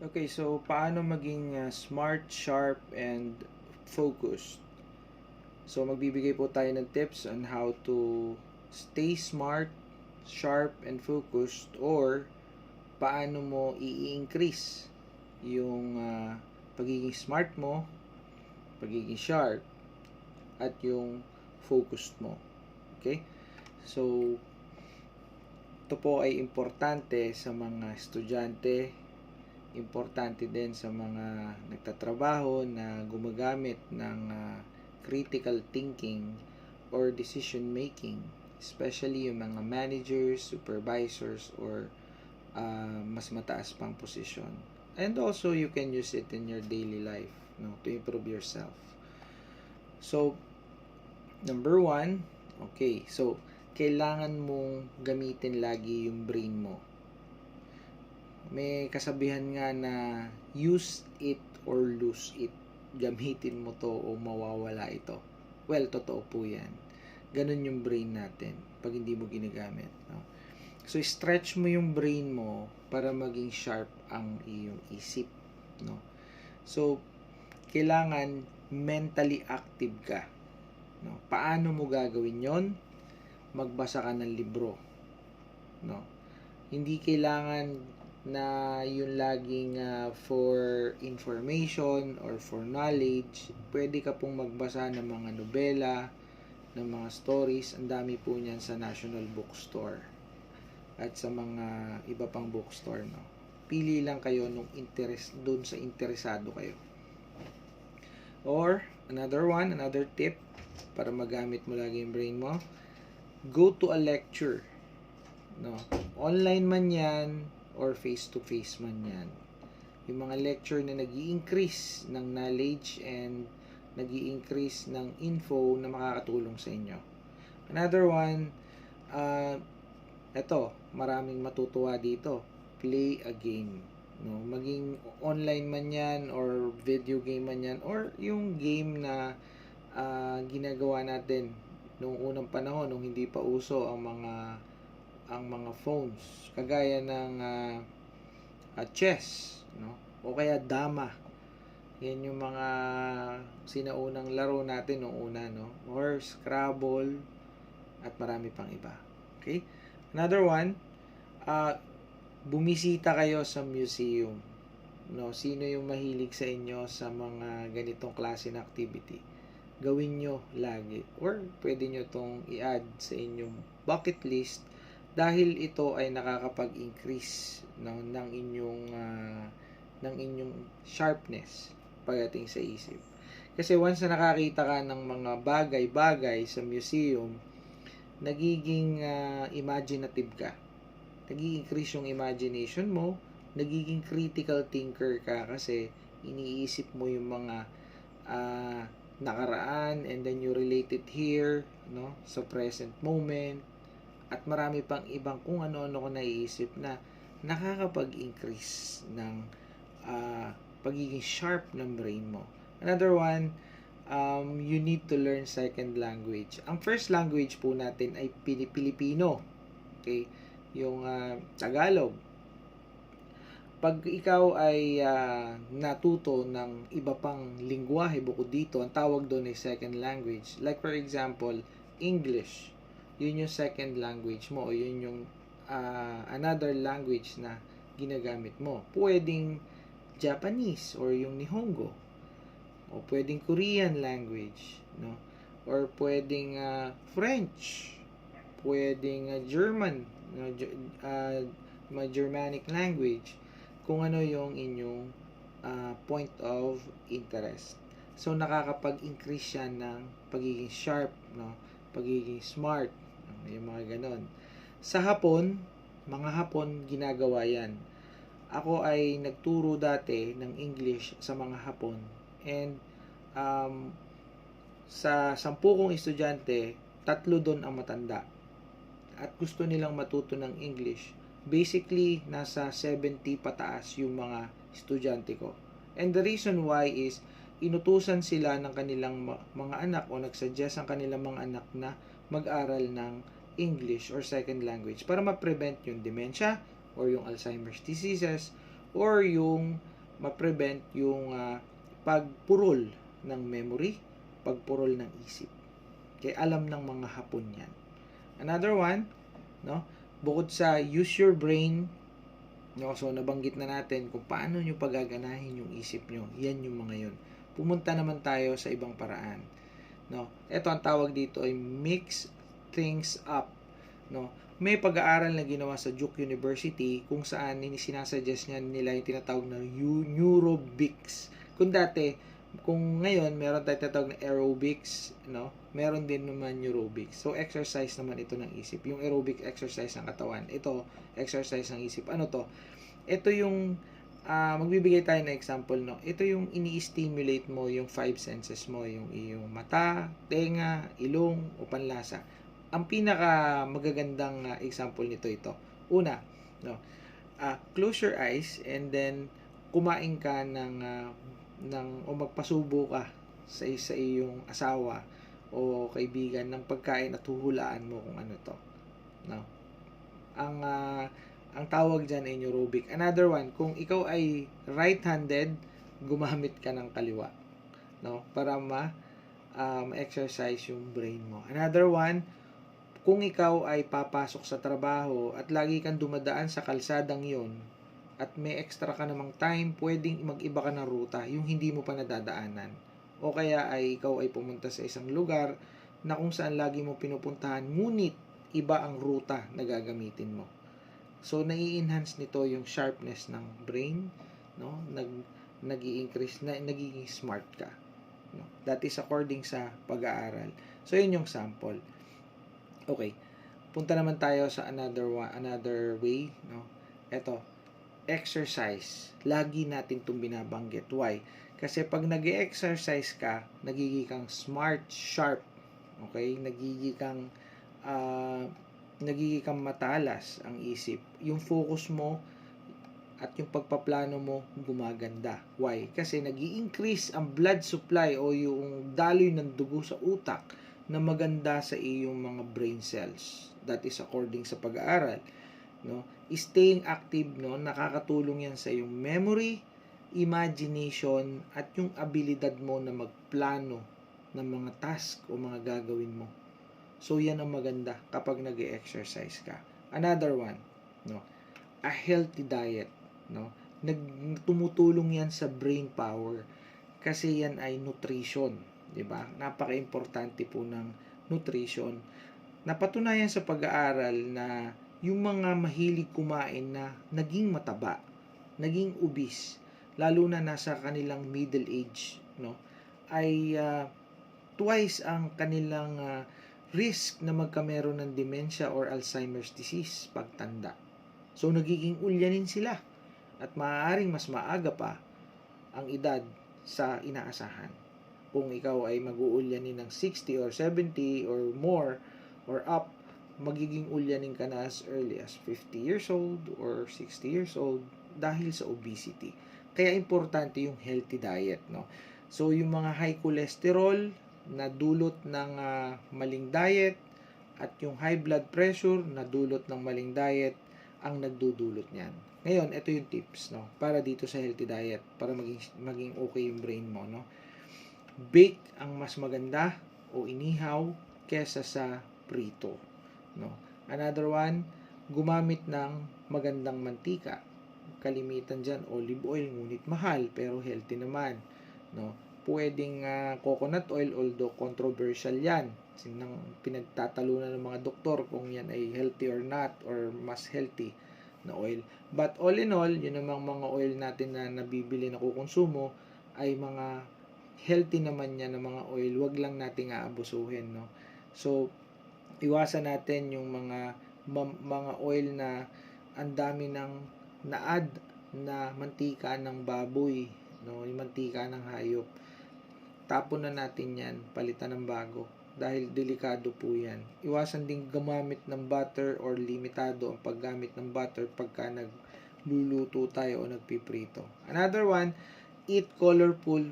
Okay, so paano maging smart, sharp, and focused? So magbibigay po tayo ng tips on how to stay smart, sharp, and focused, or paano mo i-increase yung pagiging smart mo, pagiging sharp, at yung focused mo. Okay? So, ito po ay importante sa mga estudyante, importante din sa mga nagtatrabaho na gumagamit ng critical thinking or decision making, especially yung mga managers, supervisors, or mas mataas pang posisyon. And also, you can use it in your daily life, no, to improve yourself. So, number one, okay, so, kailangan mong gamitin lagi yung brain mo. May kasabihan nga na use it or lose it. Gamitin mo to o mawawala ito. Well, totoo po yan. Ganun yung brain natin pag hindi mo ginagamit. No? So, stretch mo yung brain mo para maging sharp ang iyong isip. No? So, kailangan mentally active ka. No? Paano mo gagawin yon? Magbasa ka ng libro. No? Hindi kailangan na yung laging for information or for knowledge. Pwede ka pong magbasa ng mga nobela, ng mga stories. Ang dami po niyan sa National Bookstore at sa mga iba pang bookstore. No? Pili lang kayo nung doon sa interesado kayo. Or, another tip para magamit mo lagi yung brain mo, go to a lecture. No? Online man yan or face-to-face man yan. Yung mga lecture na nag-i-increase ng knowledge and nag-i-increase ng info na makakatulong sa inyo. Another one, eto, maraming matutuwa dito. Play a game. No? Maging online man yan or video game man yan or yung game na ginagawa natin nung unang panahon, nung hindi pa uso ang mga phones, kagaya ng chess, no? O kaya dama. Yan yung mga sinaunang laro natin nung una, no? Or Scrabble at marami pang iba. Okay? Another one, bumisita kayo sa museum. No, sino yung mahilig sa inyo sa mga ganitong klase na activity? Gawin nyo lagi or pwede nyo tong i-add sa inyong bucket list dahil ito ay nakakapag-increase ng inyong sharpness pagdating sa isip. Kasi once na nakakita ka ng mga bagay-bagay sa museum, nagiging imaginative ka. Nag-i-increase yung imagination mo, nagiging critical thinker ka kasi iniisip mo yung mga nakaraan and then you relate it here, no, sa present moment at marami pang ibang kung ano-ano ko naiisip na nakakapag-increase ng pagiging sharp ng brain mo. Another one, you need to learn second language. Ang first language po natin ay Pilipino. Okay? Yung Tagalog. Pag ikaw ay natuto ng iba pang lingwahe bukod dito, ang tawag doon ay second language. Like for example, English. Yun yung second language mo o yun yung another language na ginagamit mo. Pwedeng Japanese or yung Nihongo. O pwedeng Korean language, no? Or pwedeng French. Pwedeng German, no? Germanic language. Kung ano yung inyong point of interest. So, nakakapag-increase siya ng pagiging sharp, no? Pagiging smart, no? Yung mga ganon. Sa Hapon, mga Hapon, ginagawa yan. Ako ay nagturo dati ng English sa mga Hapon. And, sa 10 kong estudyante, 3 doon ang matanda. At gusto nilang matuto ng English. Basically, nasa 70 pataas yung mga estudyante ko. And the reason why is, inutusan sila ng kanilang mga anak o nagsuggest ang kanilang mga anak na mag-aral ng English or second language para ma-prevent yung dementia or yung Alzheimer's diseases or yung ma-prevent yung pagpurol ng memory, pagpurol ng isip. Kaya alam ng mga Hapon yan. Another one, no? Bukod sa use your brain, no? So nabanggit na natin kung paano nyo pagaganahin yung isip nyo. Yan yung mga yun. Pumunta naman tayo sa ibang paraan. No? Ito ang tawag dito ay mix things up. No? May pag-aaral na ginawa sa Duke University kung saan sinasuggest nila yung tinatawag na neurobics. Kung ngayon meron tayong tinatawag na aerobics, no? Meron din naman neurobics. So exercise naman ito ng isip. Yung aerobic exercise ng katawan. Ito exercise ng isip. Ano to? Ito yung magbibigay tayo ng example, no? Ito yung ini-stimulate mo yung five senses mo, yung iyong mata, tenga, ilong, o panlasa. Ang pinaka magagandang example nito ito. Una, no? Close your eyes and then kumain ka o magpasubo ka sa iyong asawa o kaibigan ng pagkain at huhulaan mo kung ano to. No? Ang tawag dyan ay neurobic. Another one, kung ikaw ay right-handed, gumamit ka ng kaliwa, no? Para ma-exercise yung brain mo. Another one, kung ikaw ay papasok sa trabaho at lagi kang dumadaan sa kalsadang yon at may extra ka namang time, pwedeng mag-iba ka ng ruta, yung hindi mo pa nadadaanan. O kaya ay ikaw ay pumunta sa isang lugar na kung saan lagi mo pinupuntahan, ngunit iba ang ruta na gagamitin mo. So, nai-enhance nito yung sharpness ng brain, no? Nag-i-increase, nagiging smart ka. No? That is according sa pag-aaral. So, yun yung sample. Okay. Punta naman tayo sa another way, no? Ito, exercise. Lagi natin itong binabanggit. Why? Kasi pag nag-exercise ka, nagiging kang smart, sharp. Okay? Nagiging kang matalas ang isip. Yung focus mo at yung pagpaplano mo gumaganda. Why? Kasi nag-i-increase ang blood supply o yung daloy ng dugo sa utak na maganda sa iyong mga brain cells. That is according sa pag-aaral. No? Staying active, no, nakakatulong yan sa iyong memory, imagination, at yung abilidad mo na magplano ng mga task o mga gagawin mo. So, yan ang maganda kapag nag-exercise ka. Another one, no, a healthy diet, no. Tumutulong yan sa brain power kasi yan ay nutrition, 'di ba? Napaka-importante po ng nutrition. Napatunayan sa pag-aaral na yung mga mahilig kumain na naging mataba, naging obese, lalo na nasa kanilang middle age, no, ay twice ang kanilang risk na magkameron ng dementia or Alzheimer's disease pagtanda. So, nagiging ulyanin sila at maaaring mas maaga pa ang edad sa inaasahan. Kung ikaw ay mag-uulyanin ng 60 or 70 or more or up, magiging ulyanin ka na as early as 50 years old or 60 years old dahil sa obesity. Kaya importante yung healthy diet, no? So, yung mga high cholesterol na dulot ng maling diet at yung high blood pressure na dulot ng maling diet ang nagdudulot niyan. Ngayon, ito yung tips, no, para dito sa healthy diet, para maging okay yung brain mo, no. Bake ang mas maganda o inihaw kesa sa prito, no. Another one, gumamit ng magandang mantika. Kalimitan diyan olive oil, ngunit mahal pero healthy naman, no. Pwedeng coconut oil, although controversial yan. Pinagtatalunan ng mga doktor kung yan ay healthy or not, or mas healthy na oil. But all in all, yun namang mga oil natin na nabibili na kukonsumo ay mga healthy naman yan na mga oil. Wag lang nating aabusuhin, no? So, iwasan natin yung mga oil na ang dami ng na-add na mantika ng baboy, no? Yung mantika ng hayop. Tapon na natin yan, palitan ng bago dahil delikado po yan. Iwasan din gumamit ng butter or limitado ang paggamit ng butter pagka nagluluto tayo o nagpiprito. Another one, eat colorful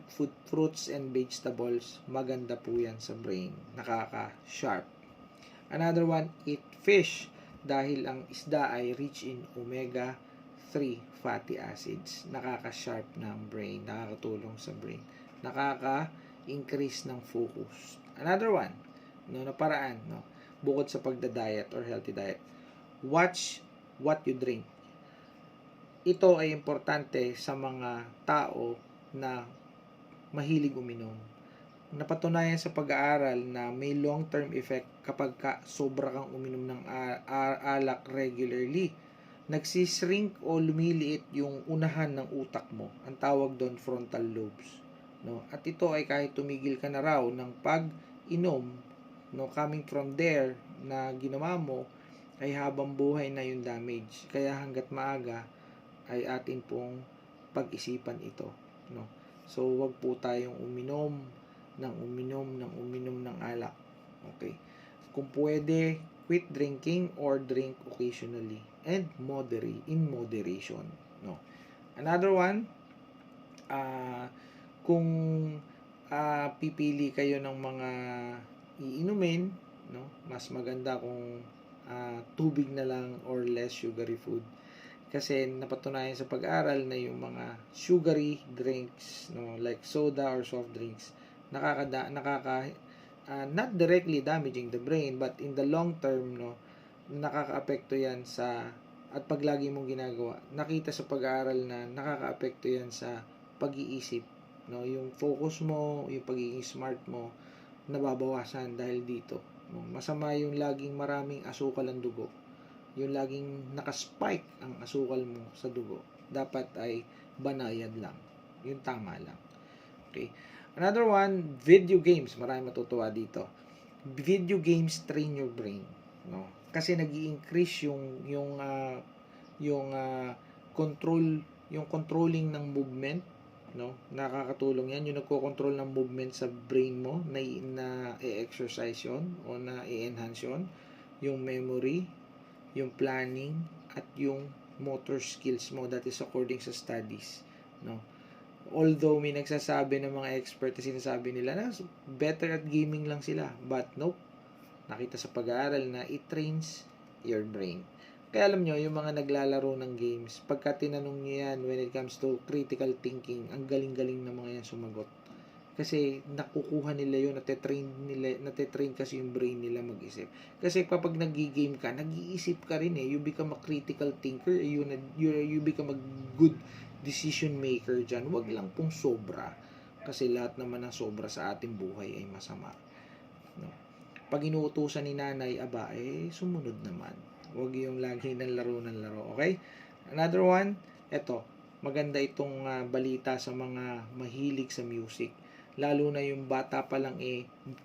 fruits and vegetables. Maganda po yan sa brain. Nakaka-sharp. Another one, eat fish dahil ang isda ay rich in omega 3, fatty acids. Nakaka-sharp ng brain, nakakatulong sa brain. Nakaka-increase ng focus. Another one, no, na paraan, no, bukod sa pagda-diet or healthy diet. Watch what you drink. Ito ay importante sa mga tao na mahilig uminom. Napatunayan sa pag-aaral na may long-term effect kapag sobra kang uminom ng alak regularly. Nagsishrink o lumiliit yung unahan ng utak mo. Ang tawag doon frontal lobes. No? At ito ay kahit tumigil ka na raw ng pag-inom, no, coming from there na ginawa mo, ay habang buhay na yung damage. Kaya hanggat maaga ay atin pong pag-isipan ito. No? So, wag po tayong uminom ng alak. Okay. Kung pwede, quit drinking or drink occasionally and in moderation. No. Another one, kung pipili kayo ng mga iinumin, no, mas maganda kung tubig na lang or less sugary food. Kasi napatunayan sa pag-aral na yung mga sugary drinks, no, like soda or soft drinks, not directly damaging the brain, but in the long term, no, nakakaapekto yan sa, at pag lagi mong ginagawa, nakita sa pag-aaral na nakakaapekto yan sa pag-iisip, no, yung focus mo, yung pagiging smart mo, nababawasan dahil dito. No? Masama yung laging maraming asukal ang dugo, yung laging nakaspike ang asukal mo sa dugo. Dapat ay banayad lang, yung tama lang. Okay. Another one, video games. Marami matutuwa dito. Video games train your brain, no? Kasi nag-i-increase yung controlling ng movement, no? Nakakatulong 'yan yung nagko-control ng movement sa brain mo na i-exercise 'yon o na i-enhance 'yon, yung memory, yung planning at yung motor skills mo. That is according sa studies, no? Although may nagsasabi ng mga expert na sinasabi nila na better at gaming lang sila. But nope. Nakita sa pag-aaral na it trains your brain. Kaya alam nyo, yung mga naglalaro ng games, pagka tinanong nyo yan when it comes to critical thinking, ang galing-galing ng mga yan sumagot. Kasi nakukuha nila yun, nate-train kasi yung brain nila mag-isip. Kasi kapag nag-game ka, nag-iisip ka rin eh. You become a critical thinker, you become a good decision maker dyan. Huwag lang pong sobra. Kasi lahat naman ng sobra sa ating buhay ay masama. No? Pag inuutusan ni nanay, sumunod naman. Huwag yung lagi ng laro. Okay? Another one, eto. Maganda itong balita sa mga mahilig sa music. Lalo na yung bata pa lang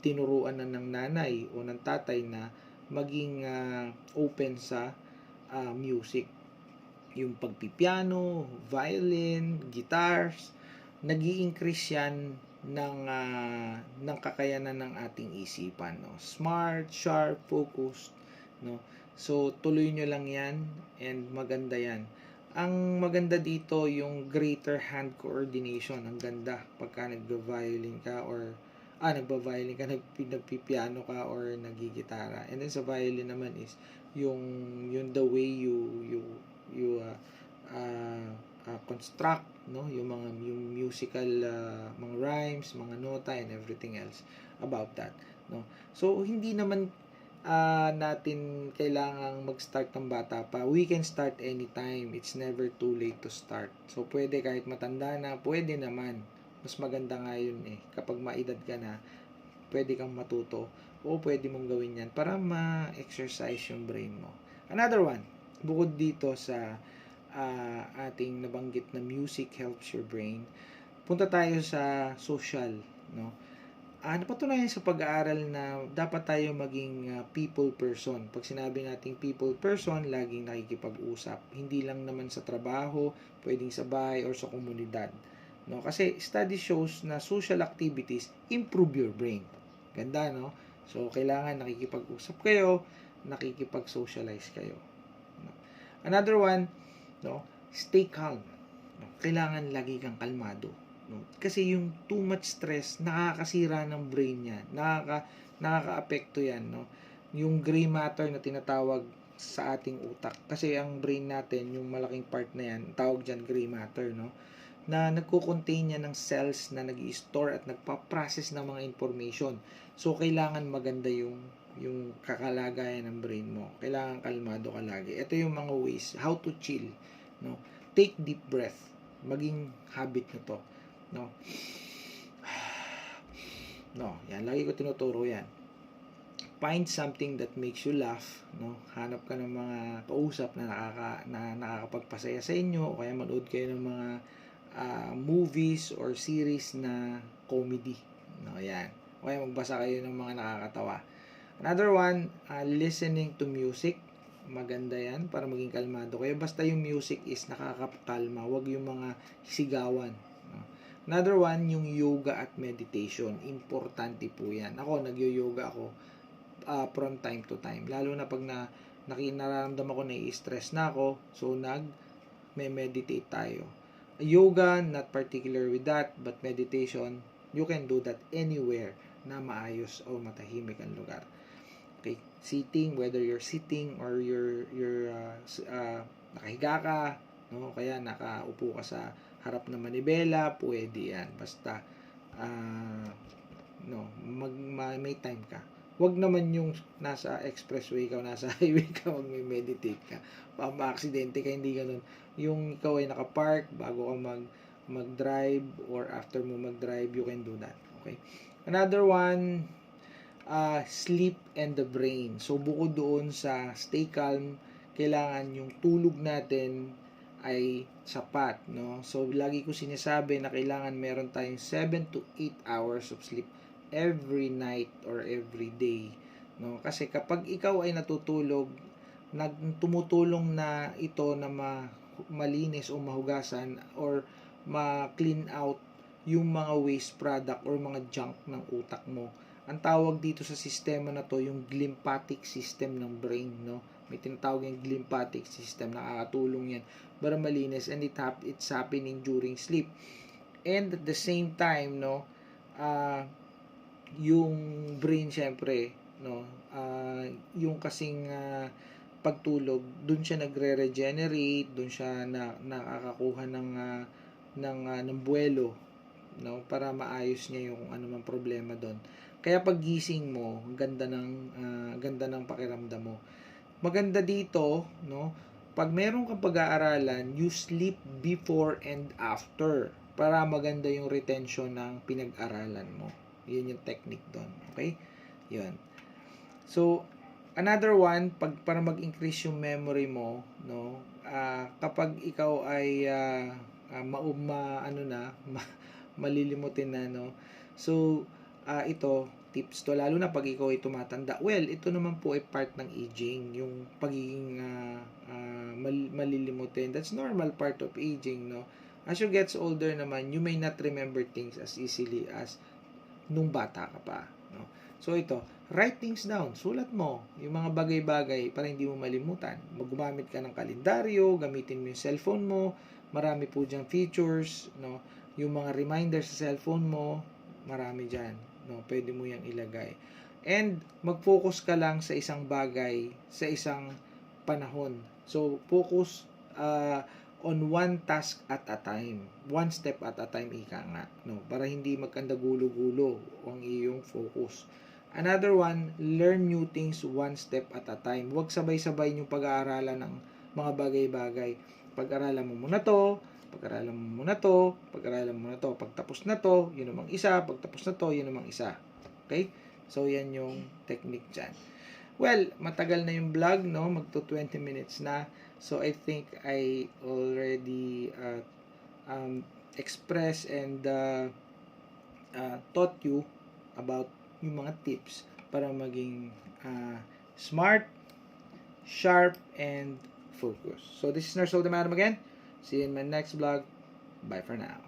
tinuruan na ng nanay o ng tatay na maging open sa music. Yung pagpipiano, violin, guitars, nag-i-increase yan ng kakayanan ng ating isipan, no? Smart, sharp, focused, no? So tuloy nyo lang yan and maganda yan. Ang maganda dito yung greater hand coordination. Ang ganda pagka nagba-violin ka or nagpipiano ka or nagigitara. And then sa violin naman is yung the way you construct, no, yung musical mga rhymes, mga nota and everything else about that, no. So hindi naman natin kailangang mag-start ng bata pa. We can start anytime. It's never too late to start. So pwede kahit matanda na, pwede naman. Mas maganda nga yun kapag maedad ka na, pwede kang matuto o pwede mong gawin yan para ma-exercise yung brain mo. Another one, bukod dito sa ating nabanggit na music helps your brain, punta tayo sa social, no? Napatunayan sa pag-aaral na dapat tayo maging people person. Pag sinabi nating people person, laging nakikipag-usap. Hindi lang naman sa trabaho, pwedeng sa bahay or sa komunidad, no? Kasi study shows na social activities improve your brain. Ganda, no? So kailangan nakikipag-usap kayo, nakikipag-socialize kayo, no? Another one, no, stay calm, no? Kailangan lagi kang kalmado, no? Kasi yung too much stress nakakasira ng brain niya, nakakaapekto yan, no? Yung gray matter na tinatawag sa ating utak. Kasi ang brain natin, yung malaking part na yan, tawag dyan gray matter, no? Na nagko-contain niya ng cells na nag-i-store at nagpa-process ng mga information. So, kailangan maganda yung kakalagayan ng brain mo. Kailangan kalmado ka lagi. Ito yung mga ways, how to chill, no? Take deep breath. Maging habit na to, no? No, yan. Lagi ko tinuturo yan. Find something that makes you laugh, no? Hanap ka ng mga kausap na nakakapagpasaya sa inyo, o kaya manood kayo ng mga movies or series na comedy, no? Yan. O kaya magbasa kayo ng mga nakakatawa. Another one, listening to music. Maganda yan para maging kalmado kayo. Basta yung music is nakakakalma, wag yung mga sigawan, no? Another one, yung yoga at meditation. Importante po yan. Ako, nagyo-yoga ako from time to time. Lalo na pag nararamdaman ko na i-stress na ako, so meditate tayo. Yoga, not particular with that, but meditation, you can do that anywhere na maayos o matahimik ang lugar. Okay, sitting, whether you're sitting or you're nakahiga ka, no, kaya nakaupo ka sa harap ng manibela, pwede yan. Basta may time ka. Wag naman yung nasa expressway ka o nasa highway ka mag-meditate ka. Ma-aksidente ka, hindi ganun. Yung ikaw ay naka-park bago ka mag-drive or after mo mag-drive, you can do that. Okay? Another one, sleep and the brain. So, bukod doon sa stay calm, kailangan yung tulog natin ay sapat, no? So, lagi ko sinasabi na kailangan meron tayong 7 to 8 hours of sleep every night or every day, no? Kasi kapag ikaw ay natutulog, tumutulong na ito na malinis o mahugasan or ma-clean out yung mga waste product or mga junk ng utak mo. Ang tawag dito sa sistema na to, yung glymphatic system ng brain, no? May tinatawag yung glymphatic system, nakakatulong yan para malinis, and it's happening during sleep. And at the same time, no, yung brain syempre, no, yung kasing pagtulog, dun siya nagre-regenerate, dun siya nakakakuha ng buwelo, no, para maayos niya yung anumang problema doon. Kaya pag gising mo, ganda ng pakiramdam mo. Maganda dito, no, pag meron kang pag-aaralan, you sleep before and after para maganda yung retention ng pinag-aralan mo. Yun yung technique doon. Okay? Yun. So, another one, para mag-increase yung memory mo, no, kapag ikaw ay malilimutin na, no. So, ito, tips to, lalo na pag ikaw ay tumatanda. Well, ito naman po ay part ng aging, yung pagiging malilimutin. That's normal part of aging, no. As you get older naman, you may not remember things as easily as nung bata ka pa, no? So ito, write things down. Sulat mo yung mga bagay-bagay para hindi mo malimutan. Gumamit ka ng kalendaryo, gamitin mo yung cellphone mo. Marami po diyang features, no? Yung mga reminders sa cellphone mo, marami diyan, no? Pwede mo yang ilagay. And mag-focus ka lang sa isang bagay sa isang panahon. So focus on one task at a time. One step at a time, ika nga, no? Para hindi magkandagulo-gulo ang iyong focus. Another one, learn new things one step at a time. Huwag sabay-sabay yung pag-aaralan ng mga bagay-bagay. Pag-aralan mo muna to, pag-aralan mo muna to, pag-aralan mo muna to. Pagtapos na to, yun namang isa. Pagtapos na to, yun namang isa. Okay? So, yan yung technique dyan. Well, matagal na yung vlog, no? Magto 20 minutes na. So, I think I already expressed and taught you about yung mga tips para maging smart, sharp, and focused. So, this is Nurse Madam again. See you in my next vlog. Bye for now.